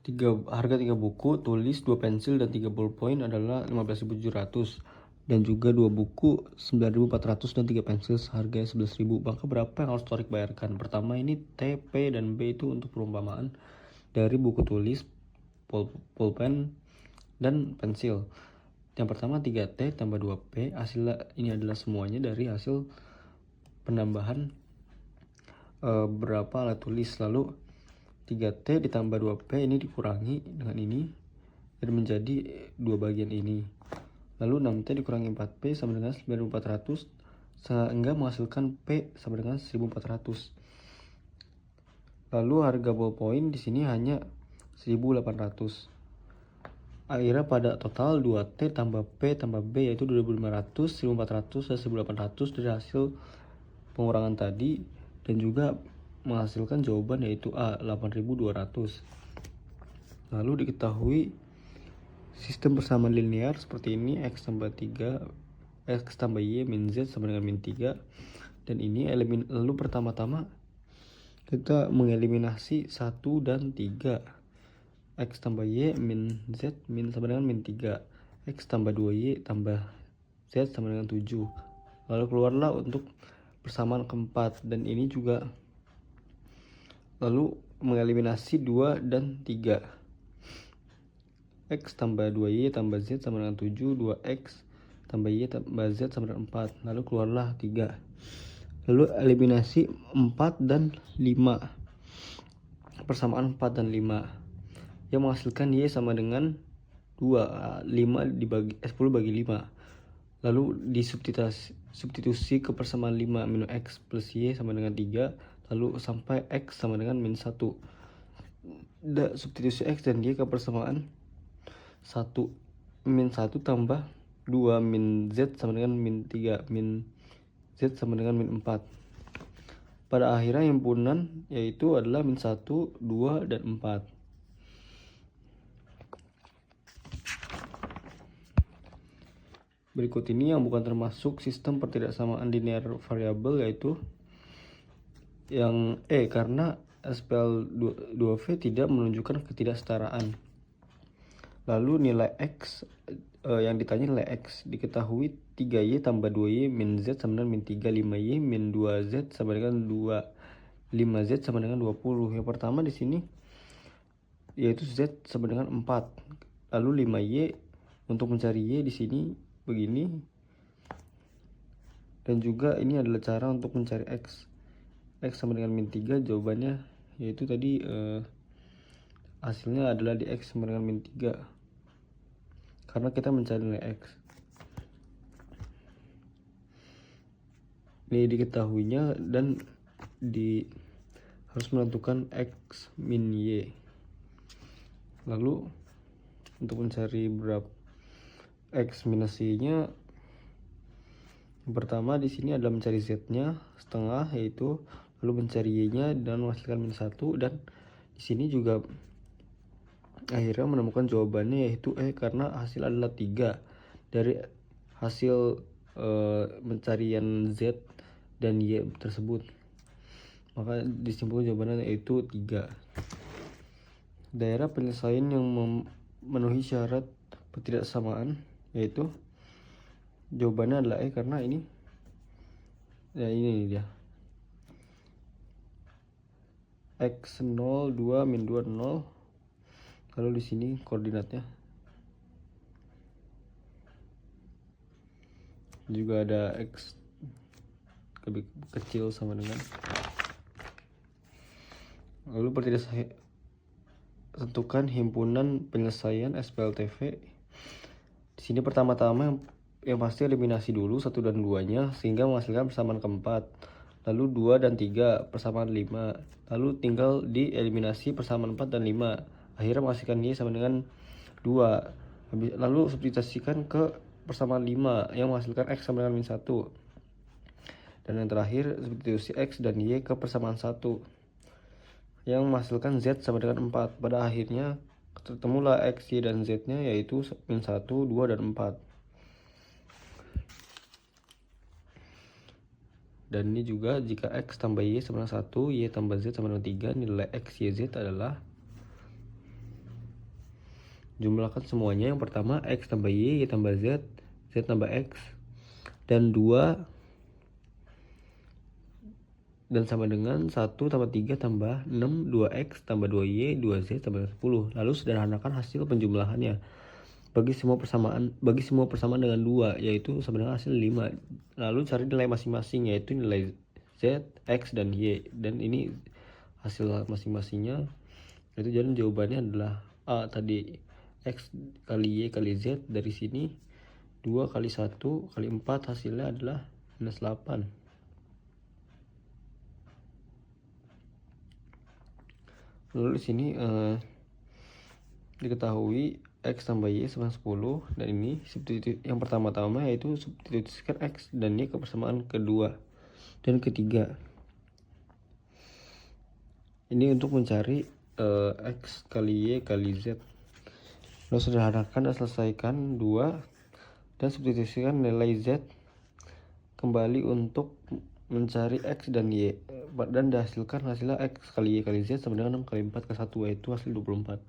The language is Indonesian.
Harga 3 buku tulis, 2 pensil dan 3 ballpoint adalah 15.700, dan juga 2 buku 9.400 dan 3 pensil seharga 11.000. Maka berapa yang harus Torik bayarkan? Pertama, ini T, P, dan B itu untuk perumpamaan dari buku tulis, pulpen, dan pensil. Yang pertama 3T tambah 2P, hasilnya ini adalah semuanya dari hasil penambahan berapa alat tulis. Lalu 3T ditambah 2P ini dikurangi dengan ini dan menjadi 2 bagian ini. Lalu 6T dikurangi 4P sama dengan 9.400 sehingga menghasilkan P sama dengan 1.400. Lalu harga ballpoint di sini hanya 1.800. Akhirnya pada total 2T tambah P tambah B yaitu 2.500, 1.400 dan 1.800 dari hasil pengurangan tadi, dan juga menghasilkan jawaban yaitu A, 8.200. Lalu diketahui sistem persamaan linear seperti ini, X tambah 3, X tambah Y min Z sama dengan min 3. Dan ini lalu pertama-tama kita mengeliminasi 1 dan 3. X tambah Y min Z min sama dengan min 3. X tambah 2Y tambah Z sama dengan 7. Lalu keluarlah untuk persamaan keempat, dan ini juga lalu mengeliminasi 2 dan 3. X tambah 2Y tambah Z sama dengan 7. 2X tambah Y tambah Z sama dengan 4. Lalu keluarlah 3. Lalu eliminasi 4 dan 5. Persamaan 4 dan 5 yang menghasilkan Y sama dengan 2. 5 dibagi 10 bagi 5. Lalu disubstitusi ke persamaan 5 minus X plus Y sama dengan 3. Lalu sampai X sama dengan min 1. Substitusi X dan Y ke persamaan 1. Min 1 tambah 2 min Z sama dengan min 3. Min Z sama dengan min 4. Pada akhirnya himpunan yaitu adalah min 1, 2, dan 4. Berikut ini yang bukan termasuk sistem pertidaksamaan linear variabel, yaitu yang E, karena SPL 2V tidak menunjukkan ketidaksetaraan. Lalu nilai X, yang ditanya nilai X, diketahui 3Y tambah 2Y min Z sama dengan min 3, 5Y min 2Z sama dengan 2, 5Z sama dengan 20. Yang pertama di sini yaitu Z sama dengan 4. Lalu 5Y, untuk mencari Y di sini begini, dan juga ini adalah cara untuk mencari X. X sama dengan min 3, jawabannya yaitu tadi hasilnya adalah di X sama dengan min 3 karena kita mencari nilai X. Ini diketahuinya dan harus menentukan X min Y. Lalu untuk mencari berapa X minus Y-nya, yang pertama di sini adalah mencari Z-nya setengah, yaitu lalu mencari Y-nya dan menghasilkan min 1, dan di sini juga akhirnya menemukan jawabannya yaitu E, karena hasil adalah 3 dari hasil pencarian Z dan Y tersebut. Maka disimpulkan jawabannya yaitu 3. Daerah penyelesaian yang memenuhi syarat ketidaksamaan yaitu jawabannya adalah E, karena ini ya ini dia X 0, 2, min 2, 0. Lalu di sini koordinatnya juga ada X lebih kecil sama dengan. Lalu tentukan himpunan penyelesaian SPLTV. Di sini pertama-tama yang pasti eliminasi dulu 1 dan 2-nya sehingga menghasilkan persamaan keempat. Lalu 2 dan 3 persamaan 5. Lalu tinggal dieliminasi persamaan 4 dan 5. Akhirnya menghasilkan Y sama dengan 2. Lalu substitusikan ke persamaan 5 yang menghasilkan X sama dengan min 1. Dan yang terakhir substitusi X dan Y ke persamaan 1 yang menghasilkan Z sama dengan 4. Pada akhirnya ketemulah X, Y, dan Z-nya yaitu min 1, 2, dan 4. Dan ini juga jika X tambah Y sama dengan 1, Y tambah Z sama dengan 3, nilai X, Y, Z adalah Jumlahkan semuanya. Yang pertama X tambah Y tambah Z, Z tambah X, dan 2 dan sama dengan 1 tambah 3 tambah 6, 2X tambah 2Y, 2Z tambah 10. Lalu sederhanakan hasil penjumlahannya. Bagi semua persamaan dengan 2, yaitu sama dengan hasil 5. Lalu cari nilai masing-masing, yaitu nilai Z, X, dan Y. Dan ini hasil masing-masingnya. Itu jadi jawabannya adalah A tadi, X kali Y kali Z. Dari sini 2 kali 1 kali 4 hasilnya adalah minus 8. Lalu di sini diketahui X tambah Y sama 10, dan ini yang pertama-tama yaitu substitusikan X dan Y ke persamaan kedua dan ketiga. Ini untuk mencari X kali Y kali Z. Lalu sederhanakan dan selesaikan 2 dan substitusikan nilai Z kembali untuk mencari X dan Y, dan dihasilkan hasilnya X kali Y kali Z sama dengan 6 kali 4 ke 1, yaitu hasil 24.